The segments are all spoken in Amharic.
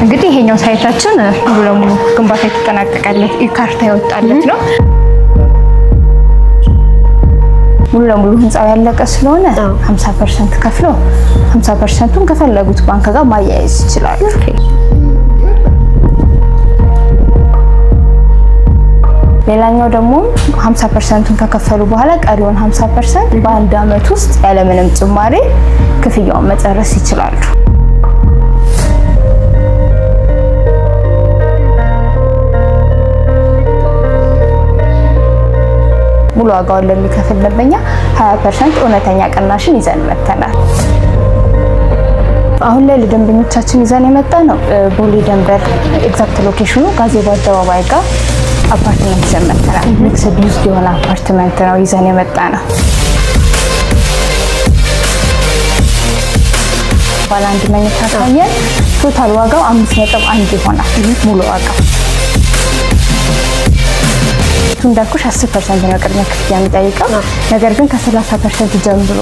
እንግዲህ ይሄኛው ሳይታችን ሙሉ ለሙሉ ግንባታ የተጠናቀቀለት ካርታ ያወጣለት ነው። ሙሉ ለሙሉ ህንጻው ያለቀ ስለሆነ 50% ከፍለው 50%ቱን ከፈለጉት ባንክ ጋር ማያያዝ ይችላሉ። ሌላኛው ደግሞ 50%ቱን ከከፈሉ በኋላ ቀሪውን 50% በአንድ አመት ውስጥ ያለምንም ጭማሪ ክፍያውን መጨረስ ይችላሉ። ሙሉ ዋጋውን ለሚከፍል ደንበኛ 20% እውነተኛ ቅናሽን ይዘን መጥተናል። አሁን ላይ ለደንበኞቻችን ይዘን የመጣ ነው ቦሌ ደንበር ኤግዛክት ሎኬሽኑ ጋዜቦ አደባባይ ጋር አፓርትመንት ይዘን መጥተናል። ሚክስድ ዩዝ የሆነ አፓርትመንት ነው ይዘን የመጣ ነው። ባለ አንድ መኝታ ካየን ቶታል ዋጋው 5.1 ይሆናል ሙሉ ዋጋው። እንዳልኩሽ 10% ነው ቅድመ ክፍያ የሚጠይቀው። ነገር ግን ከ30% ጀምሮ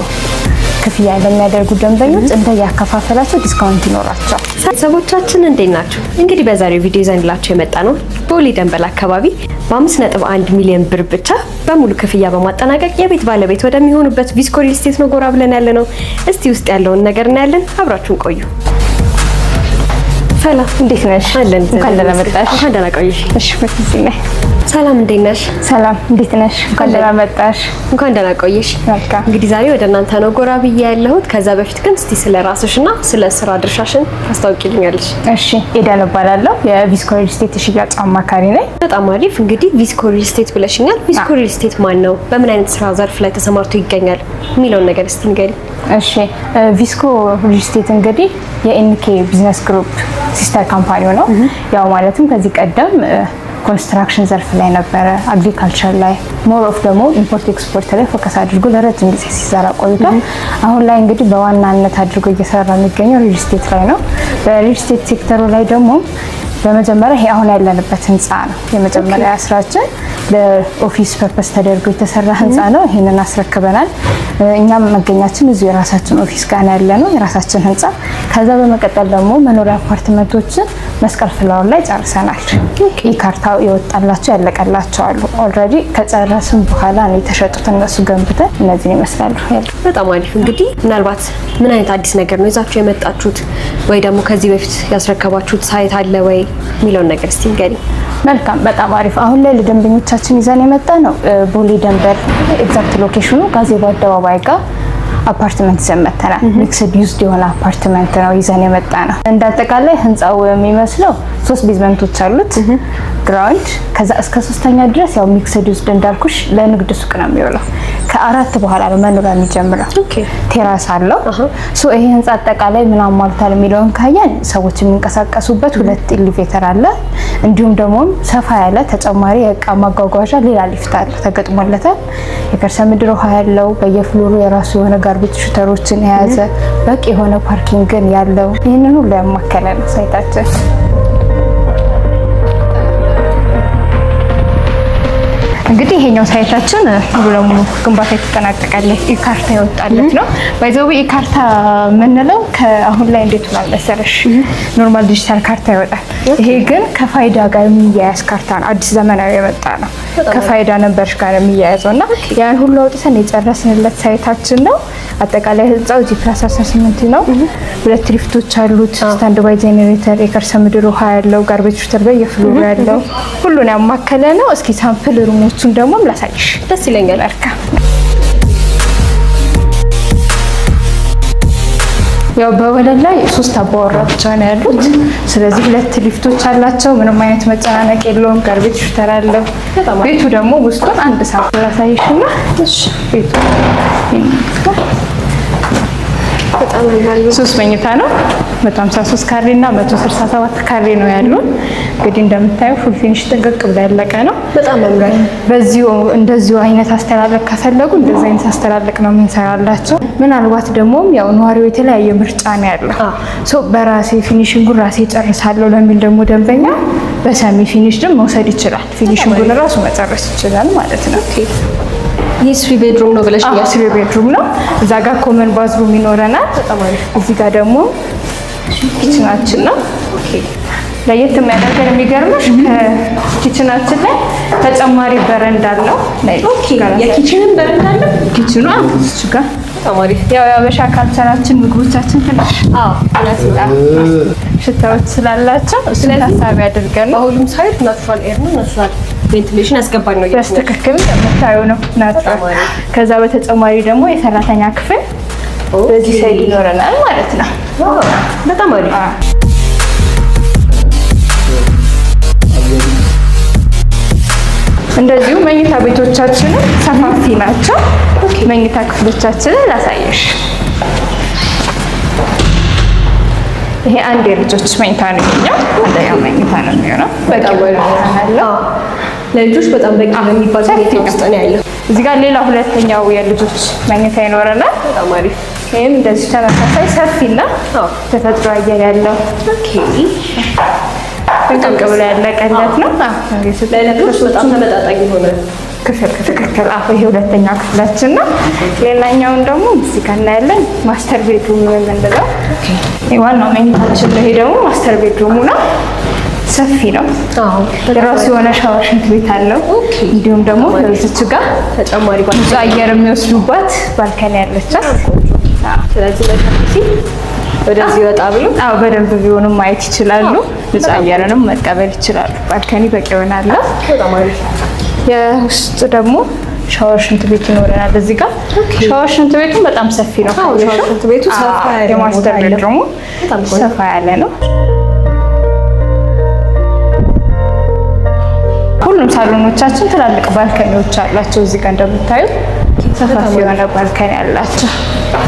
ክፍያ ለሚያደርጉ ደንበኞች እንደያከፋፈላቸው ዲስካውንት ይኖራቸዋል። ቤተሰቦቻችን እንዴት ናችሁ? እንግዲህ በዛሬው ቪዲዮ ይዘንላችሁ የመጣ ነው ቦሌ ደንበል አካባቢ በ5.1 ሚሊዮን ብር ብቻ በሙሉ ክፍያ በማጠናቀቅ የቤት ባለቤት ወደሚሆኑበት ቪስኮ ሪል ስቴት ነው ጎራ ብለን ያለ ነው። እስቲ ውስጥ ያለውን ነገር እናያለን። አብራችሁን ቆዩ። ሰላም እንዴት ነሽ? አለን። እንኳን ደህና መጣሽ። እንኳን ደህና ቆይሽ። እሺ በትክክል ነኝ። ሰላም እንዴት ነሽ? ሰላም እንዴት ነሽ? እንኳን ደህና መጣሽ። እንኳን ደህና ቆይሽ። መልካም። እንግዲህ ዛሬ ወደ እናንተ ነው ጎራ ብዬ ያለሁት። ከዛ በፊት ግን እስቲ ስለ ራስሽና ስለ ስራ ድርሻሽን ታስታውቂልኛለሽ? እሺ ኤደን እባላለሁ። የቪስኮ ሪል ስቴት የሽያጭ አማካሪ ነኝ። በጣም አሪፍ። እንግዲህ ቪስኮ ሪል ስቴት ብለሽኛል። ቪስኮ ሪል ስቴት ማን ነው? በምን አይነት ስራ ዘርፍ ላይ ተሰማርቶ ይገኛል የሚለውን ነገር እስቲ ንገሪኝ። እሺ ቪስኮ ሪል ስቴት እንግዲህ የኤንኬ ቢዝነስ ግሩፕ ሲስተር ካምፓኒው ነው። ያው ማለትም ከዚህ ቀደም ኮንስትራክሽን ዘርፍ ላይ ነበረ፣ አግሪካልቸር ላይ ሞር ኦፍ ደግሞ ኢምፖርት ኤክስፖርት ላይ ፎከስ አድርጎ ለረጅም ጊዜ ሲሰራ ቆይቷል። አሁን ላይ እንግዲህ በዋናነት አድርጎ እየሰራ የሚገኘው ሪል ስቴት ላይ ነው። በሪል ስቴት ሴክተሩ ላይ ደግሞ በመጀመሪያ ይሄ አሁን ያለንበት ህንፃ ነው የመጀመሪያ ስራችን። ለኦፊስ ፐርፐስ ተደርጎ የተሰራ ህንፃ ነው። ይሄንን አስረክበናል። እኛም መገኛችን እዚሁ የራሳችን ኦፊስ ጋር ያለ ነው የራሳችን ህንፃ። ከዛ በመቀጠል ደግሞ መኖሪያ አፓርትመንቶችን መስቀል ፍላወር ላይ ጨርሰናል። ይህ ካርታው የወጣላቸው ያለቀላቸው አሉ። ኦልሬዲ ከጨረስን በኋላ ነው የተሸጡት እነሱ ገንብተን እነዚህን ይመስላሉ። በጣም አሪፍ። እንግዲህ ምናልባት ምን አይነት አዲስ ነገር ነው ይዛችሁ የመጣችሁት ወይ ደግሞ ከዚህ በፊት ያስረከባችሁት ሳይት አለ ወይ የሚለውን ነገር እስቲ ንገሪኝ። መልካም፣ በጣም አሪፍ። አሁን ላይ ለደንበኞቻችን ይዘን የመጣ ነው ቦሌ ደንበር ኤግዛክት ሎኬሽኑ ጋዜቦ አደባባይ ጋር አፓርትመንት ይዘን መጥተናል። ሚክስድ ዩዝድ የሆነ አፓርትመንት ነው ይዘን የመጣ ነው። እንዳጠቃላይ ህንጻው የሚመስለው 3 ቤዝመንቶች አሉት፣ ግራውንድ ከዛ እስከ 3ኛ ድረስ ያው ሚክስድ ዩዝድ እንዳልኩሽ ለንግድ ሱቅ ነው የሚውለው። ከ4 በኋላ ነው መኖሪያ የሚጀምረው። ቴራስ አለው። ሶ ይሄ ህንጻ አጠቃላይ ምን አሟልቷል የሚለውን ካየን ሰዎች የሚንቀሳቀሱበት 2 ኤሊቬተር አለ። እንዲሁም ደግሞ ሰፋ ያለ ተጨማሪ የእቃ ማጓጓዣ ሌላ ሊፍት አለ ተገጥሞለታል። የከርሰ ምድር ውሃ ያለው በየፍሎሩ የራሱ የሆነ ጋርቤጅ ሹተሮችን የያዘ በቂ የሆነ ፓርኪንግን ያለው ይህንን ሁሉ ያማከለ ነው ሳይታችን። እንግዲህ ይሄኛው ሳይታችን ሙሉ ለሙሉ ግንባታ የተጠናቀቀለት ካርታ ያወጣለት ነው። ባይዘው ካርታ የምንለው ከአሁን ላይ እንዴት ሆኗል መሰለሽ? ኖርማል ዲጂታል ካርታ ይወጣል። ይሄ ግን ከፋይዳ ጋር የሚያያዝ ካርታ ነው። አዲስ ዘመናዊ የመጣ ነው። ከፋይዳ ነምበርሽ ጋር የሚያያዘው እና ያን ሁሉ አውጥተን የጨረስንለት ሳይታችን ነው። አጠቃላይ ህንጻው G+18 ነው። 2 ሊፍቶች አሉት፣ ስታንድ ባይ ጄኔሬተር፣ የከርሰ ምድር ውሃ ያለው፣ ጋርቤጅ ሹተር በየፍሎሩ ያለው ሁሉን ያማከለ ነው። እስኪ ሳምፕል ሩሞቹን ደግሞ ላሳይሽ። ደስ ይለኛል። ያው በወለል ላይ 3 አባወራ ብቻ ነው ያሉት። ስለዚህ 2 ሊፍቶች አላቸው። ምንም አይነት መጨናነቅ የለውም። ጋርቤጅ ሹተር አለው። ቤቱ ደግሞ ውስጡን አንድ ሳምፕል ላሳይሽና እሺ ቤቱ በጣም ያለው 3 መኝታ ነው። 153 ካሬ እና 167 ካሬ ነው ያለው። እንግዲህ እንደምታየው ፉል ፊኒሽ ጥንቅቅ ብላ ያለቀ ነው። በጣም ያምራል። በዚሁ እንደዚሁ አይነት አስተላለቅ ከፈለጉ እንደዚህ አይነት አስተላለቅ ነው የምንሰራላቸው። ምናልባት ደግሞ ያው ነዋሪው የተለያየ ምርጫ ነው ያለው። ሶ በራሴ ፊኒሽንጉን ራሴ ጨርሳለሁ ለሚል ደግሞ ደንበኛ በሰሚ ፊኒሽ ደግሞ መውሰድ ይችላል። ፊኒሽንጉን ራሱ መጨረስ ይችላል ማለት ነው። ይህ 3 ቤድሩም ነው ብለሽኛል። 3 ቤድሩም ነው። እዛ ጋር ኮመን ባዝሩም ይኖረናል። በጣም አሪፍ። እዚህ ጋር ደግሞ ኪችናችን ነው። ለየት የሚያደርገን የሚገርምሽ ከኪችናችን ላይ ተጨማሪ በረንዳ አለው። ኦኬ የኪችንን በረንዳ አለው። ኪችኑ እሱ ጋር ተጨማሪ ያው የአበሻ ካልቸራችን ምግቦቻችን ትንሽ ሽታዎች ስላላቸው እሱን ታሳቢ አድርገን ነው። በሁሉም ሳይድ ናቹራል ኤር ነው፣ ናቹራል ቬንቲሌሽን ያስገባል ነው። በትክክል የምታዩ ነው ናቹራል። ከዛ በተጨማሪ ደግሞ የሰራተኛ ክፍል በዚህ ሳይድ ይኖረናል ማለት ነው። በጣም አሪፍ። እንደዚሁ መኝታ ቤቶቻችንን ሰፋፊ ናቸው። መኝታ ክፍሎቻችንን ላሳየሽ። ይሄ አንድ የልጆች መኝታ ነው የሚሆነው። አንደኛው መኝታ ነው የሚሆነው። በጣም ወላሂ ለልጆች በጣም በቂ የሚባል ቤት ውስጥ ነው ያለው። እዚህ ጋር ሌላ ሁለተኛው የልጆች መኝታ ይኖረናል። በጣም አሪፍ። ይሄም እንደዚህ ተመሳሳይ ሰፊና ተፈጥሮ አየር ያለው ጥንቅቅ ብሎ ያለቀለት ነው። ለልጆች በጣም ተመጣጣኝ የሆነ ክፍል ትክክል። ይሄ ሁለተኛ ክፍላችን ነው። ሌላኛውን ደግሞ እዚህ ጋር እናያለን። ማስተር ቤድሩም የምንለው ዋናው መኝታችን ነው። ይሄ ደግሞ ማስተር ቤድሩሙ ነው። ሰፊ ነው። የራሱ የሆነ ሻወር፣ ሽንት ቤት አለው። እንዲሁም ደግሞ ከዚች ጋር ተጨማሪ ብዙ አየር የሚወስዱባት ባልከኒ ያለቻት። ስለዚህ ለካፊ ወደዚህ ወጣ ብሎ በደንብ ቢሆንም ማየት ይችላሉ። ንጹህ አየርንም መቀበል ይችላሉ። ባልከኒ በቂ ይሆናል። በጣም አሪፍ። የውስጥ ደግሞ ሻወር ሽንት ቤት ይኖረናል። እዚህ ጋር ሻወር ሽንት ቤቱ በጣም ሰፊ ነው። ሻወር ሽንት ቤቱ ሰፋ ያለ ነው። የማስተር ቤድሩሙ ሰፋ ያለ ነው። ሁሉም ሳሎኖቻችን ትላልቅ ባልከኒዎች አላቸው። እዚህ ጋር እንደምታዩት ሰፋፊ የሆነ ባልከኒ አላቸው።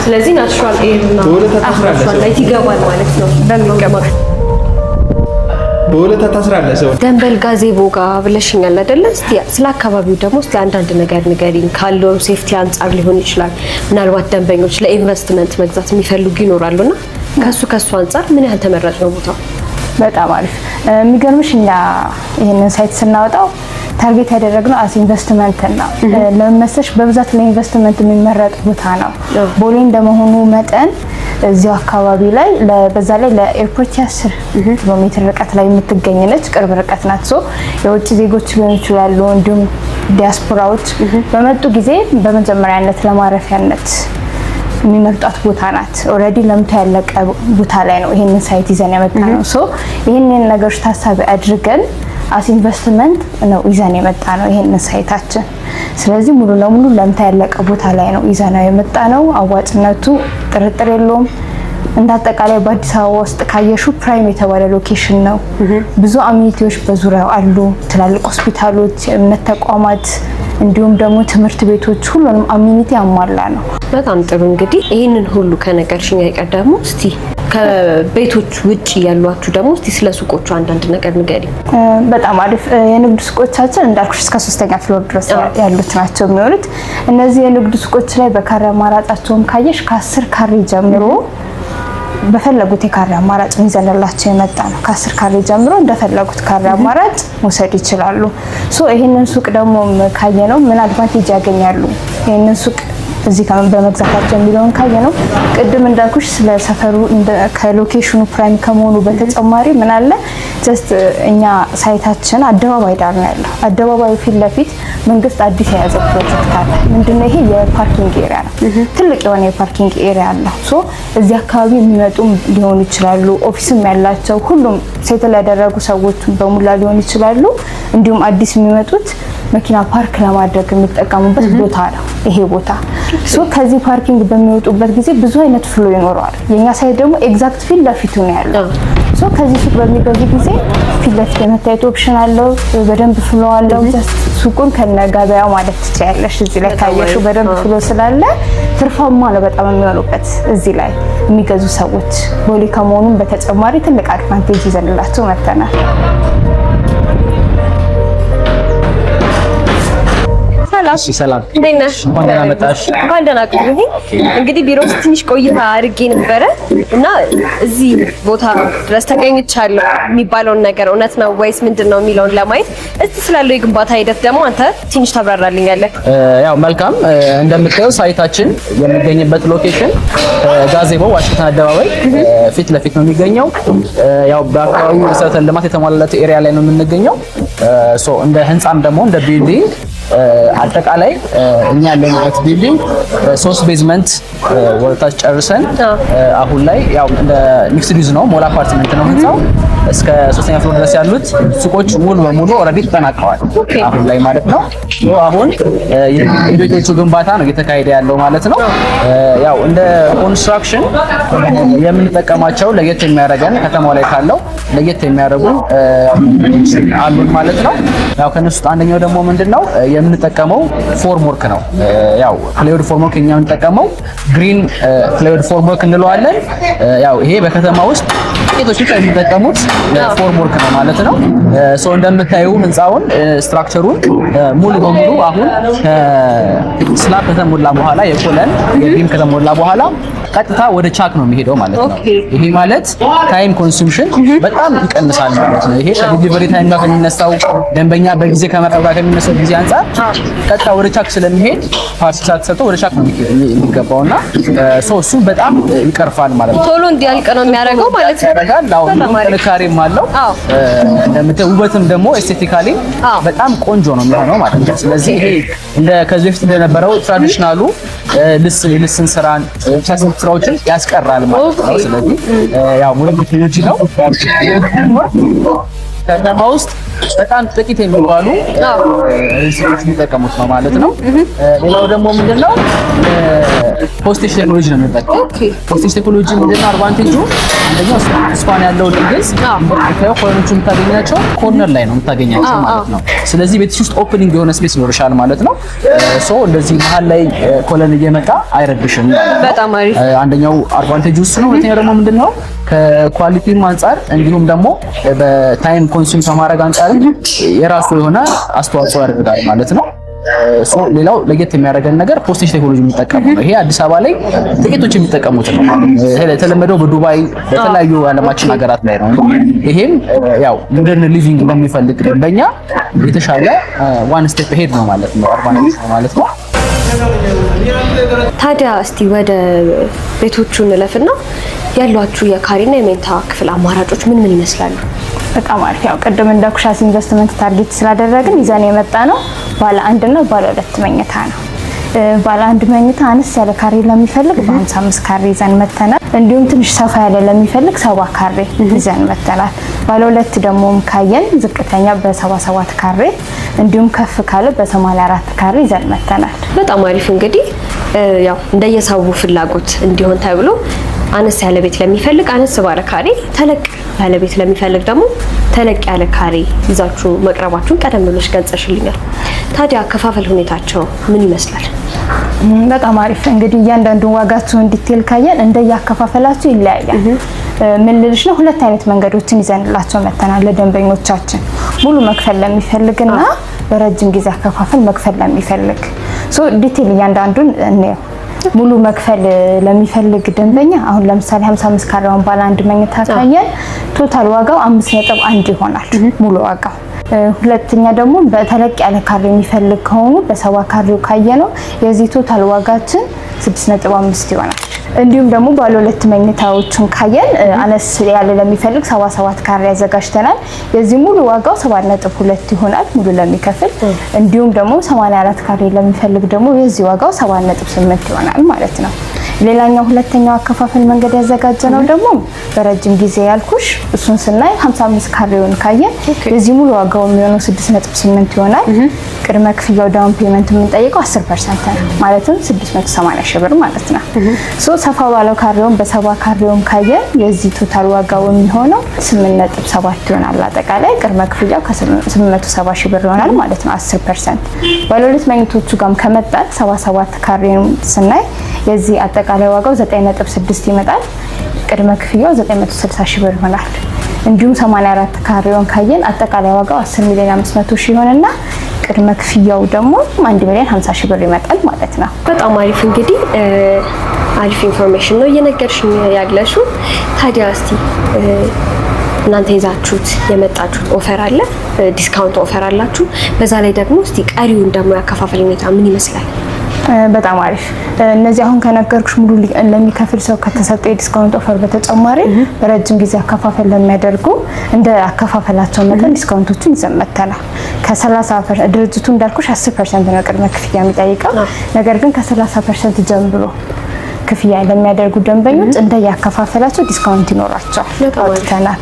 ስለዚህ ናቹራል ኤር እና ናቹራል ላይት ይገባል ማለት ነው በሚገባ። በሁለት ታስራለ ሰው ደንበል ጋዜቦ ጋር ብለሽኛል አይደለ? እስቲ ስለ አካባቢው ደግሞ እስቲ አንዳንድ ነገር ንገሪኝ። ካለው ሴፍቲ አንጻር ሊሆን ይችላል። ምናልባት ደንበኞች ለኢንቨስትመንት መግዛት የሚፈልጉ ይኖራሉና ከሱ አንጻር ምን ያህል ተመራጭ ነው ቦታው? በጣም አሪፍ። የሚገርምሽ እኛ ይሄንን ሳይት ስናወጣው ታርጌት ያደረግነው አስ ኢንቨስትመንት ነው። ለመመሰሽ በብዛት ለኢንቨስትመንት የሚመረጥ ቦታ ነው። ቦሌ እንደመሆኑ መጠን እዚሁ አካባቢ ላይ በዛ ላይ ለኤርፖርት 10 ኪሎ ሜትር ርቀት ላይ የምትገኝ ነች። ቅርብ ርቀት ናት። ሶ የውጭ ዜጎች ሊሆኑ ይችላሉ፣ እንዲሁም ዲያስፖራዎች በመጡ ጊዜ በመጀመሪያነት ለማረፊያነት የሚመርጧት ቦታ ናት። ኦልሬዲ ለምቶ ያለቀ ቦታ ላይ ነው ይሄንን ሳይት ይዘን የመጣነው። ሶ ይሄንን ነገሮች ታሳቢ አድርገን አስ ኢንቨስትመንት ነው ይዘን የመጣነው ይሄንን ሳይታችን። ስለዚህ ሙሉ ለሙሉ ለምታ ያለቀ ቦታ ላይ ነው ይዘነው የመጣነው። አዋጭነቱ ጥርጥር የለውም። እንዳጠቃላይ በአዲስ አበባ ውስጥ ካየሹ ፕራይም የተባለ ሎኬሽን ነው። ብዙ አሚኒቲዎች በዙሪያው አሉ። ትላልቅ ሆስፒታሎች፣ የእምነት ተቋማት እንዲሁም ደግሞ ትምህርት ቤቶች ሁሉንም አሚኒቲ ያሟላ ነው። በጣም ጥሩ። እንግዲህ ይህንን ሁሉ ከነገርሽኝ አይቀር ደግሞ እስቲ ከቤቶች ውጪ ያሏችሁ ደግሞ እስቲ ስለ ሱቆቹ አንዳንድ ነገር ንገሪኝ። በጣም አሪፍ። የንግድ ሱቆቻችን እንዳልኩሽ እስከ 3ኛ ፍሎር ድረስ ያሉት ናቸው የሚሆኑት። እነዚህ የንግድ ሱቆች ላይ በካሬ አማራጫቸውን ካየሽ ከ10 ካሬ ጀምሮ በፈለጉት የካሬ አማራጭ ይዘንላቸው የመጣ ነው። ከ10 ካሬ ጀምሮ እንደፈለጉት ካሬ አማራጭ መውሰድ ይችላሉ። ሶ ይሄንን ሱቅ ደግሞ ካየነው ምን አድቫንቴጅ ያገኛሉ ይሄንን ሱቅ እዚህ በመግዛታቸው የሚለውን ካየነው ቅድም እንዳልኩሽ ስለ ሰፈሩ ከሎኬሽኑ ፕራይም ከመሆኑ በተጨማሪ ምን አለ ጀስት እኛ ሳይታችን አደባባይ ዳር ነው ያለው። አደባባዩ ፊት ለፊት መንግስት አዲስ የያዘ ፕሮጀክት አለ። ምንድነው ይሄ? የፓርኪንግ ኤሪያ ነው። ትልቅ የሆነ የፓርኪንግ ኤሪያ አለው። ሶ እዚህ አካባቢ የሚመጡ ሊሆኑ ይችላሉ፣ ኦፊስም ያላቸው ሁሉም ሴትል ያደረጉ ሰዎች በሙላ ሊሆኑ ይችላሉ። እንዲሁም አዲስ የሚመጡት መኪና ፓርክ ለማድረግ የሚጠቀሙበት ቦታ ነው ይሄ ቦታ። ሶ ከዚህ ፓርኪንግ በሚወጡበት ጊዜ ብዙ አይነት ፍሎ ይኖረዋል። የኛ ሳይት ደግሞ ኤግዛክት ፊት ለፊቱ ነው ያለው። ሶ ከዚህ ሱቅ በሚገዙ ጊዜ ፊት ለፊት የመታየት ኦፕሽን አለው። በደንብ ፍሎ አለው። ሱቁን ከነገበያው ማለት ትችያለሽ። እዚህ ላይ ካየሽው በደንብ ፍሎ ስላለ ትርፋማ ነው በጣም የሚሆኑበት እዚህ ላይ የሚገዙ ሰዎች። ቦሌ ከመሆኑም በተጨማሪ ትልቅ አድቫንቴጅ ይዘንላቸው መተናል። ሰላም እንዴት ነሽ? እንኳን ደህና መጣሽ። እንኳን ደህና ቆየህ። እንግዲህ ቢሮ ውስጥ ትንሽ ቆይታ አድርጌ ነበረ እና እዚህ ቦታ ድረስ ተገኝቻለሁ የሚባለውን ነገር እውነት ነው ወይስ ምንድን ነው የሚለውን ለማየት እስቲ ስላለው የግንባታ ሂደት ደግሞ አንተ ትንሽ ታብራራልኛለህ? ያው መልካም። እንደምታየው ሳይታችን የሚገኝበት ሎኬሽን ጋዜቦ ዋሽንግተን አደባባይ ፊት ለፊት ነው የሚገኘው። ያው በአካባቢው መሰረተ ልማት የተሟላለት ኤሪያ ላይ ነው የምንገኘው። እንደ ህንጻም ደግሞ እንደ ቢልዲንግ አጠቃላይ እኛ ያለንበት ቢልዲንግ 3 ቤዝመንት ወርታች ጨርሰን አሁን ላይ ያው እንደ ሚክስድ ዩዝ ነው፣ ሞል አፓርትመንት ነው ህንጻው። እስከ 3ኛ ፍሎር ድረስ ያሉት ሱቆች ሙሉ በሙሉ ኦልሬዲ ተጠናቀዋል አሁን ላይ ማለት ነው። አሁን የቤቶቹ ግንባታ ነው እየተካሄደ ያለው ማለት ነው። ያው እንደ ኮንስትራክሽን የምንጠቀማቸው ለየት የሚያደርገን ከተማው ላይ ካለው ለየት የሚያደርጉ አሉን ማለት ነው። ያው ከነሱ ውስጥ አንደኛው ደግሞ ምንድነው የምንጠቀመው ፎርም ወርክ ነው። ያው ፕሌይውድ ፎርም ወርክ እኛ የምንጠቀመው ግሪን ፕሌይውድ ፎርም ወርክ እንለዋለን። ያው ይሄ በከተማ ውስጥ ጥቂቶች ብቻ የሚጠቀሙት ፎርም ወርክ ነው ማለት ነው። እንደምታዩ ህንጻውን ስትራክቸሩን ሙሉ በሙሉ አሁን ስላብ ከተሞላ በኋላ የኮለን የቢም ከተሞላ በኋላ ቀጥታ ወደ ቻክ ነው የሚሄደው ማለት ነው። ይሄ ማለት ታይም ኮንሱምሽን በጣም ይቀንሳል ማለት ነው። ይሄ ከዲሊቨሪ ታይም ጋር ከሚነሳው ደንበኛ በጊዜ ከመጣው ጋር ከሚነሳው ጊዜ አንፃር ቀጥታ ወደ ቻክ ስለሚሄድ ፓርቲሳት ሰጥቶ ወደ ቻክ ነው የሚገባውና እሱ በጣም ይቀርፋል ማለት ነው። ቶሎ እንዲያልቅ ነው የሚያደርገው ማለት ነው። ጥንካሬም አለው እንደምታዩ ውበትም ደግሞ ኤስቴቲካሊ በጣም ቆንጆ ነው የሚሆነው ማለት ነው። ስለዚህ ይሄ እንደ ከዚህ በፊት እንደነበረው ትራዲሽናሉ ልስን ስራን ስራዎችን ያስቀራል ማለት ነው። ስለዚህ ያው ሙሉ ቴክኖሎጂ ነው። ከተማ ውስጥ በጣም ጥቂት የሚባሉ ሰዎች የሚጠቀሙት ነው ማለት ነው። ሌላው ደግሞ ምንድነው ፖስቴጅ ቴክኖሎጂ ነው የሚጠቀመው። ፖስቴጅ ቴክኖሎጂ ምንድነው አድቫንቴጁ? አንደኛው ስፓን ያለው ድንግዝ ኮርነሮቹ የምታገኛቸው ኮርነር ላይ ነው የምታገኛቸው ማለት ነው። ስለዚህ ቤትሽ ውስጥ ኦፕኒንግ የሆነ ስፔስ ይኖርሻል ማለት ነው። እንደዚህ መሀል ላይ ኮለን እየመጣ አይረብሽም። በጣም አሪፍ። አንደኛው አድቫንቴጁ እሱ ነው። ሁለተኛው ደግሞ ምንድነው ከኳሊቲም አንፃር እንዲሁም ደግሞ በታይም ኮንሱም ከማድረግ አንፃር የራሱ የሆነ አስተዋጽኦ ያደርጋል ማለት ነው። ሌላው ለየት የሚያደርገን ነገር ፖስቴጅ ቴክኖሎጂ የሚጠቀመው ነው። ይሄ አዲስ አበባ ላይ ጥቂቶች የሚጠቀሙት ነው። የተለመደው በዱባይ በተለያዩ ዓለማችን ሀገራት ላይ ነው። ይሄም ያው ሞደርን ሊቪንግ ለሚፈልግ ደንበኛ የተሻለ ዋን ስቴፕ ሄድ ነው ማለት ነው። አድቫንቴጅ ነው ማለት ነው። ታዲያ እስቲ ወደ ቤቶቹ እንለፍና ያሏችሁ የካሬና የመኝታ ክፍል አማራጮች ምን ምን ይመስላሉ? በጣም አሪፍ። ያው ቅድም እንዳልኩሽ ኢንቨስትመንት ታርጌት ስላደረግን ይዘን የመጣ ነው ባለ 1 እና ባለ 2 መኝታ ነው። ባለ 1 መኝታ አነስ ያለ ካሬ ለሚፈልግ በ55 ካሬ ይዘን መተናል። እንዲሁም ትንሽ ሰፋ ያለ ለሚፈልግ 70 ካሬ ይዘን መተናል። ባለ 2 ደግሞ ካየን ዝቅተኛ በ77 ካሬ እንዲሁም ከፍ ካለ በ84 ካሬ ይዘን መተናል። በጣም አሪፍ። እንግዲህ ያው እንደየሰው ፍላጎት እንዲሆን ተብሎ አነስ ያለ ቤት ለሚፈልግ አነስ ባለ ካሬ፣ ተለቅ ያለ ቤት ለሚፈልግ ደግሞ ተለቅ ያለ ካሬ ይዛችሁ መቅረባችሁን ቀደም ብለሽ ገልጸሽልኛል። ታዲያ አከፋፈል ሁኔታቸው ምን ይመስላል? በጣም አሪፍ። እንግዲህ እያንዳንዱን ዋጋቸውን ዲቴል ካየን እንደያከፋፈላቸው ይለያያል። ምን ልልሽ ነው፣ 2 አይነት መንገዶችን ይዘንላቸው መተናል ለደንበኞቻችን። ሙሉ መክፈል ለሚፈልግና በረጅም ጊዜ አከፋፈል መክፈል ለሚፈልግ ዲቴል እያንዳንዱን እንየው። ሙሉ መክፈል ለሚፈልግ ደንበኛ አሁን ለምሳሌ 55 ካሬውን ባለ 1 መኝታ ካየን ቶታል ዋጋው 5.1 ይሆናል ሙሉ ዋጋው። ሁለተኛ ደግሞ በተለቅ ያለ ካሬ የሚፈልግ ከሆኑ በ70 ካሬው ካየነው የዚህ ቶታል ዋጋችን 6.5 ይሆናል። እንዲሁም ደግሞ ባለ 2 መኝታዎችን ካየን አነስ ያለ ለሚፈልግ 77 ካሬ ያዘጋጅተናል። የዚህ ሙሉ ዋጋው 7.2 ይሆናል ሙሉ ለሚከፍል። እንዲሁም ደግሞ 84 ካሬ ለሚፈልግ ደግሞ የዚህ ዋጋው 7.8 ይሆናል ማለት ነው። ሌላኛው ሁለተኛው አከፋፈል መንገድ ያዘጋጀነው ደግሞ በረጅም ጊዜ ያልኩሽ እሱን ስናይ 55 ካሬውን ካየን የዚህ ሙሉ ዋጋው የሚሆነው 6.8 ይሆናል። ቅድመ ክፍያው ዳውን ፔመንት የምንጠይቀው 10% ነው ማለትም 680 ሺህ ብር ማለት ነው። ሰፋ ባለው ካሬውን በ70 ካሬውን ካየን የዚህ ቶታል ዋጋው የሚሆነው 8.7 ይሆናል። አጠቃላይ ቅድመ ክፍያው ከ870 ሺህ ብር ይሆናል ማለት ነው 10%። ባለ 2 መኝቶቹ ጋርም ከመጣን 77 ካሬውን ስናይ የዚህ አጠቃላይ ዋጋው 9.6 ይመጣል። ቅድመ ክፍያው 960 ሺህ ብር ይሆናል። እንዲሁም 84 ካሬውን ካየን አጠቃላይ ዋጋው 10 ሚሊዮን 500 ሺህ ይሆንና ቅድመ ክፍያው ደግሞ 1,50,000 ብር ይመጣል ማለት ነው። በጣም አሪፍ እንግዲህ አሪፍ ኢንፎርሜሽን ነው እየነገርሽኝ ያለሽው። ታዲያ እስቲ እናንተ ይዛችሁት የመጣችሁት ኦፈር አለ፣ ዲስካውንት ኦፈር አላችሁ። በዛ ላይ ደግሞ እስቲ ቀሪውን ደግሞ ያከፋፈል ሁኔታ ምን ይመስላል? በጣም አሪፍ። እነዚህ አሁን ከነገርኩሽ ሙሉ ለሚከፍል ሰው ከተሰጠ የዲስካውንት ኦፈር በተጨማሪ በረጅም ጊዜ አከፋፈል ለሚያደርጉ እንደ አከፋፈላቸው መጠን ዲስካውንቶችን ይዘን መጥተናል። ከ30% ድርጅቱ እንዳልኩሽ 10% ነው ቅድመ ክፍያ የሚጠይቀው። ነገር ግን ከ30% ጀምሮ ክፍያ ለሚያደርጉ ደንበኞች እንደያከፋፈላቸው ዲስካውንት ይኖራቸዋል አውጥተናል።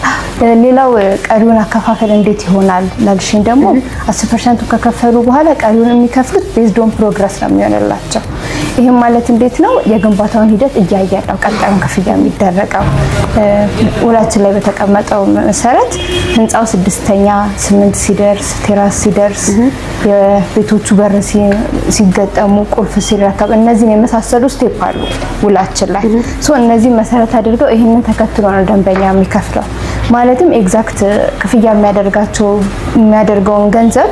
ሌላው ቀሪውን አከፋፈል እንዴት ይሆናል ላልሽኝ ደግሞ 10% ከከፈሉ በኋላ ቀሪውን የሚከፍሉት ቤዝድ ኦን ፕሮግረስ ነው የሚሆንላቸው። ይህም ማለት እንዴት ነው? የግንባታውን ሂደት እያየን ነው ቀጣዩን ክፍያ የሚደረገው። ውላችን ላይ በተቀመጠው መሰረት ህንፃው 6ኛ 8 ሲደርስ ቴራስ ሲደርስ የቤቶቹ በር ሲገጠሙ ቁልፍ ሲረከብ እነዚህን የመሳሰሉ ስቴፕ አሉ ውላችን ላይ። እነዚህ መሰረት አድርገው ይህንን ተከትሎ ነው ደንበኛ የሚከፍለው። ማለትም ኤግዛክት ክፍያ የሚያደርገውን ገንዘብ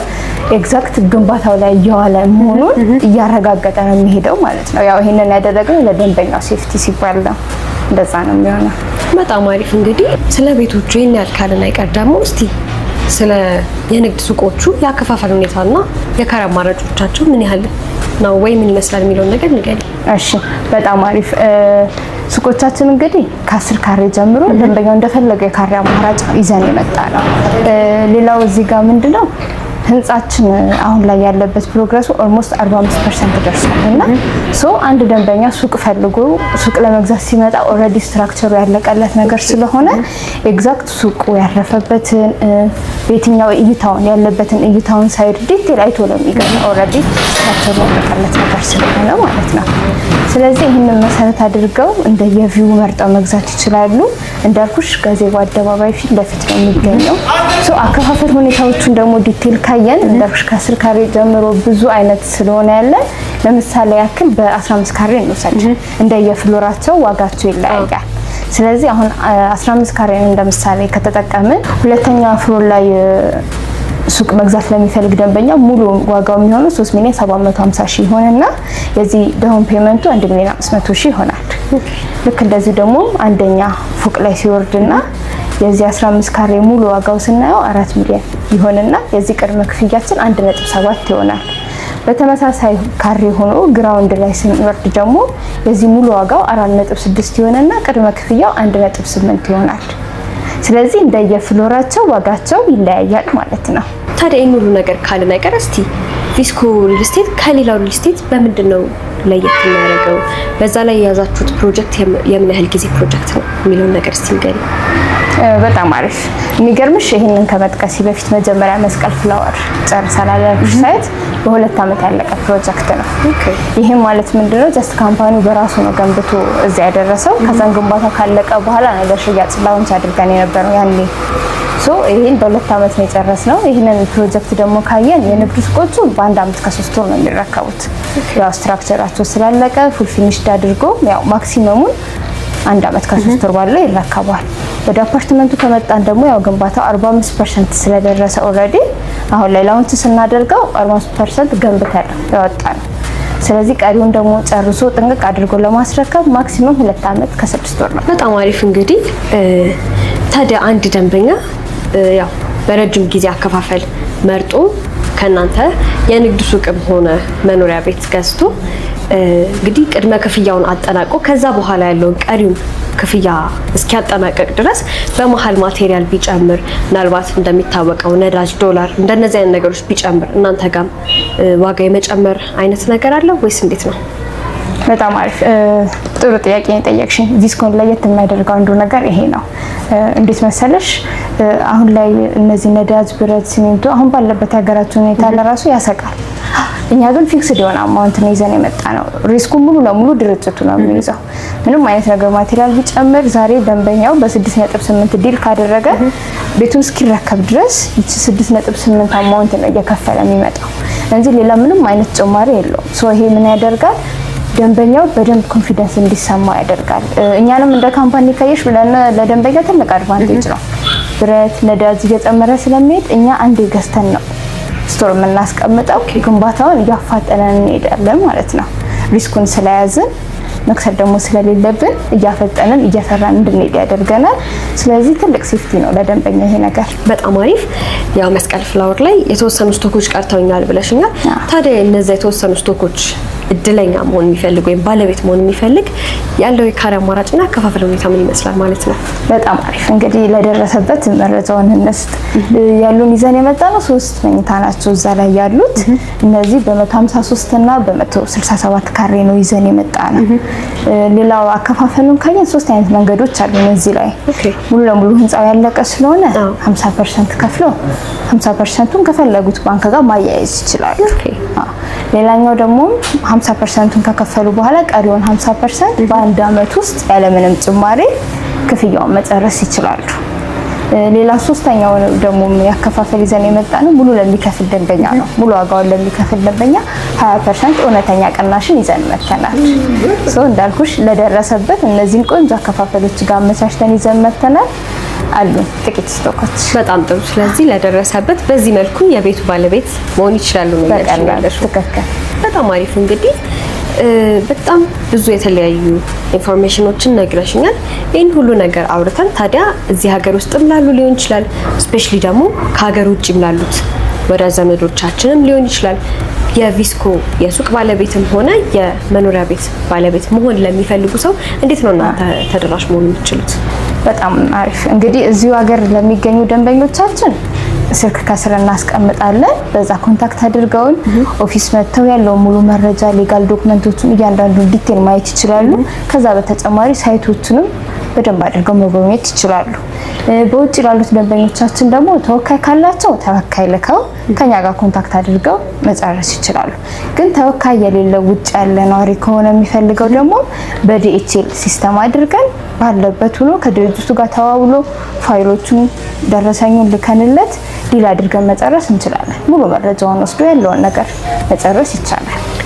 ኤግዛክት ግንባታው ላይ እየዋለ መሆኑን እያረጋገጠ ነው የሚሄደው ማለት ነው። ያው ይሄንን ያደረገው ለደንበኛው ሴፍቲ ሲባል ነው። እንደዛ ነው የሚሆነው። በጣም አሪፍ እንግዲህ ስለ ቤቶቹ ይሄን ያልካልን አይቀር ደግሞ እስቲ ስለ የንግድ ሱቆቹ የአከፋፈል ሁኔታና የካሬ አማራጮቻቸው ምን ያህል ነው ወይ ምን ይመስላል የሚለውን ነገር ንገሪ። እሺ በጣም አሪፍ። ሱቆቻችን እንግዲህ ከ10 ካሬ ጀምሮ ደንበኛው እንደፈለገው የካሬ አማራጭ ይዘን የመጣ ነው። ሌላው እዚህ ጋር ምንድነው ህንጻችን አሁን ላይ ያለበት ፕሮግረሱ ኦልሞስት 45% ደርሷል እና አንድ ደንበኛ ሱቅ ፈልጎ ሱቅ ለመግዛት ሲመጣ ኦልሬዲ ስትራክቸሩ ያለቀለት ነገር ስለሆነ ኤግዛክት ሱቁ ያረፈበትን በየትኛው እይታውን ያለበትን እይታውን ሳይድ ዲቴል አይቶ ነው የሚገዛው። ኦልሬዲ ስትራክቸሩ ያለቀለት ነገር ስለሆነ ማለት ነው። ስለዚህ ይህንን መሰረት አድርገው እንደየቪው መርጠው መግዛት ይችላሉ። እንዳልኩሽ ጋዜቦ አደባባይ ፊት ለፊት ነው የሚገኘው። አከፋፈል ሁኔታዎቹን ደግሞ ዲቴል ካየን እንዳልኩሽ ከ10 ካሬ ጀምሮ ብዙ አይነት ስለሆነ ያለ ለምሳሌ ያክል በ15 ካሬ እንውሰድ። እንደየፍሎራቸው ዋጋቸው ይለያያል። ስለዚህ አሁን 15 ካሬ እንደምሳሌ ከተጠቀምን ሁለተኛ ፍሎር ላይ ሱቅ መግዛት ለሚፈልግ ደንበኛ ሙሉ ዋጋው የሚሆነው 3,750,000 ይሆንና የዚህ ዳውን ፔመንቱ 1,500,000 ይሆናል። ልክ እንደዚህ ደግሞ አንደኛ ፎቅ ላይ ሲወርድና የዚህ 15 ካሬ ሙሉ ዋጋው ስናየው 4 ሚሊዮን ይሆንና የዚህ ቅድመ ክፍያችን 1.7 ይሆናል። በተመሳሳይ ካሬ ሆኖ ግራውንድ ላይ ስንወርድ ደግሞ የዚህ ሙሉ ዋጋው 4.6 ይሆንና ቅድመ ክፍያው 1.8 ይሆናል። ስለዚህ እንደየፍሎራቸው ዋጋቸው ይለያያል ማለት ነው። ታዲያ ይህን ሁሉ ነገር ካልን አይቀር እስቲ ቪስኮ ሪል ስቴት ከሌላው ሪል ስቴት በምንድን ነው ለየት የሚያደርገው? በዛ ላይ የያዛችሁት ፕሮጀክት የምን ያህል ጊዜ ፕሮጀክት ነው የሚለውን ነገር እስቲ ንገሪ። በጣም አሪፍ። የሚገርምሽ ይሄንን ከመጥቀሲ በፊት መጀመሪያ መስቀል ፍላወር ጨርሰናል ያልኩሽ ሳይት በ2 ዓመት ያለቀ ፕሮጀክት ነው። ይሄም ማለት ምንድነው ጀስት ካምፓኒው በራሱ ነው ገንብቶ እዛ ያደረሰው። ከዛን ግንባታ ካለቀ በኋላ ነው ለሽያጭ ላውንች አድርገን የነበረው ያኔ። ይሄን በ2 ዓመት ነው የጨረስነው። ይሄንን ፕሮጀክት ደግሞ ካየን የንግድ ሱቆቹ በ1 ዓመት ከ3 ወር ነው የሚረከቡት። ያው ስትራክቸራቸው ስላለቀ ፉል ፊኒሽድ አድርጎ ያው ማክሲመሙን 1 ዓመት ከ3 ወር ባለው ይረከባል። ወደ አፓርትመንቱ ከመጣን ደግሞ ያው ግንባታው 45% ስለደረሰ ኦልሬዲ አሁን ላይ ላውንች ስናደርገው 45% ገንብተን ያወጣል። ስለዚህ ቀሪውን ደግሞ ጨርሶ ጥንቅቅ አድርጎ ለማስረከብ ማክሲመም 2 ዓመት ከ6 ወር ነው። በጣም አሪፍ። እንግዲህ ታዲያ አንድ ደንበኛ ያው በረጅም ጊዜ አከፋፈል መርጦ ከናንተ የንግድ ሱቅም ሆነ መኖሪያ ቤት ገዝቶ እንግዲህ ቅድመ ክፍያውን አጠናቆ ከዛ በኋላ ያለውን ቀሪውን ክፍያ እስኪያጠናቀቅ ድረስ በመሀል ማቴሪያል ቢጨምር ምናልባት እንደሚታወቀው ነዳጅ፣ ዶላር እንደነዚህ አይነት ነገሮች ቢጨምር እናንተ ጋም ዋጋ የመጨመር አይነት ነገር አለ ወይስ እንዴት ነው? በጣም አሪፍ ጥሩ ጥያቄ ነው የጠየቅሽኝ። ቪስኮን ለየት የሚያደርገው አንዱ ነገር ይሄ ነው። እንዴት መሰለሽ አሁን ላይ እነዚህ ነዳጅ፣ ብረት፣ ሲሚንቶ አሁን ባለበት ሀገራችን ሁኔታ ለራሱ ያሰቃል። እኛ ግን ፊክስድ የሆነ አማውንት ነው ይዘን የመጣ ነው። ሪስኩ ሙሉ ለሙሉ ድርጅቱ ነው የሚይዘው። ምንም አይነት ነገር ማቴሪያል ቢጨምር ዛሬ ደንበኛው በ6.8 ዲል ካደረገ ቤቱን እስኪረከብ ድረስ ይቺ 6.8 አማውንት ነው እየከፈለ የሚመጣው እንጂ ሌላ ምንም አይነት ጭማሪ የለውም። ይሄ ምን ያደርጋል? ደንበኛው በደንብ ኮንፊደንስ እንዲሰማው ያደርጋል። እኛንም እንደ ካምፓኒ ካየሽ ብለን ለደንበኛ ትልቅ አድቫንቴጅ ነው። ብረት ነዳጅ እየጨመረ ስለሚሄድ እኛ አንዴ ገዝተን ነው ስቶር የምናስቀምጠው ግንባታውን እያፋጠነን እንሄዳለን ማለት ነው። ሪስኩን ስለያዝን መክሰር ደግሞ ስለሌለብን እያፈጠንን እየሰራን እንድንሄድ ያደርገናል። ስለዚህ ትልቅ ሴፍቲ ነው ለደንበኛ ይሄ ነገር። በጣም አሪፍ። ያው መስቀል ፍላወር ላይ የተወሰኑ ስቶኮች ቀርተውኛል ብለሽኛል። ታዲያ እነዛ የተወሰኑ ስቶኮች እድለኛ መሆን የሚፈልግ ወይም ባለቤት መሆን የሚፈልግ ያለው የካሬ አማራጭና አከፋፈል ሁኔታ ምን ይመስላል ማለት ነው? በጣም አሪፍ። እንግዲህ ለደረሰበት መረጃውን እንስጥ። ያሉን ይዘን የመጣ ነው 3 መኝታ ናቸው እዛ ላይ ያሉት። እነዚህ በ153 እና በ167 ካሬ ነው ይዘን የመጣ ነው። ሌላው አከፋፈሉን ካየን 3 አይነት መንገዶች አሉ እዚህ ላይ። ሙሉ ለሙሉ ህንጻው ያለቀ ስለሆነ 50% ከፍለው 50%ቱን ከፈለጉት ባንክ ጋር ማያያዝ ይችላሉ። ሌላኛው ደግሞ 50%ቱን ከከፈሉ በኋላ ቀሪውን 50% በአንድ አመት ውስጥ ያለምንም ጭማሪ ክፍያውን መጨረስ ይችላሉ። ሌላ ሶስተኛው ደግሞ ያከፋፈል ይዘን የመጣ ነው ሙሉ ለሚከፍል ደንበኛ ነው። ሙሉ ዋጋውን ለሚከፍል ደንበኛ 20% እውነተኛ ቅናሽን ይዘን መተናል። እንዳልኩሽ ለደረሰበት እነዚህን ቆንጆ አከፋፈሎች ጋር አመቻችተን ይዘን መተናል። አሉ ጥቂት ስቶኮች። በጣም ጥሩ። ስለዚህ ለደረሰበት በዚህ መልኩ የቤቱ ባለቤት መሆን ይችላሉ ነው ያለው። ትክክል። በጣም አሪፍ። እንግዲህ በጣም ብዙ የተለያዩ ኢንፎርሜሽኖችን ነግረሽኛል። ይህን ሁሉ ነገር አውርተን ታዲያ እዚህ ሀገር ውስጥም ላሉ ሊሆን ይችላል፣ ስፔሻሊ ደግሞ ከሀገር ውጭም ላሉት ወደ ዘመዶቻችንም ሊሆን ይችላል የቪስኮ የሱቅ ባለቤትም ሆነ የመኖሪያ ቤት ባለቤት መሆን ለሚፈልጉ ሰው እንዴት ነው እናንተ ተደራሽ መሆን የምትችሉት? በጣም አሪፍ። እንግዲህ እዚሁ ሀገር ለሚገኙ ደንበኞቻችን ስልክ ከስር እናስቀምጣለን። በዛ ኮንታክት አድርገውን ኦፊስ መጥተው ያለው ሙሉ መረጃ ሌጋል ዶክመንቶችን እያንዳንዱ ዲቴል ማየት ይችላሉ። ከዛ በተጨማሪ ሳይቶቹንም በደንብ አድርገው መጎብኘት ይችላሉ። በውጭ ላሉት ደንበኞቻችን ደግሞ ተወካይ ካላቸው ተወካይ ልከው ከኛ ጋር ኮንታክት አድርገው መጨረስ ይችላሉ። ግን ተወካይ የሌለው ውጭ ያለ ነዋሪ ከሆነ የሚፈልገው ደግሞ በዲኤችኤል ሲስተም አድርገን ባለበት ሆኖ ከድርጅቱ ጋር ተዋውሎ ፋይሎቹን ደረሰኙን ልከንለት ዲል አድርገን መጨረስ እንችላለን። ሙሉ መረጃውን ወስዶ ያለውን ነገር መጨረስ ይቻላል።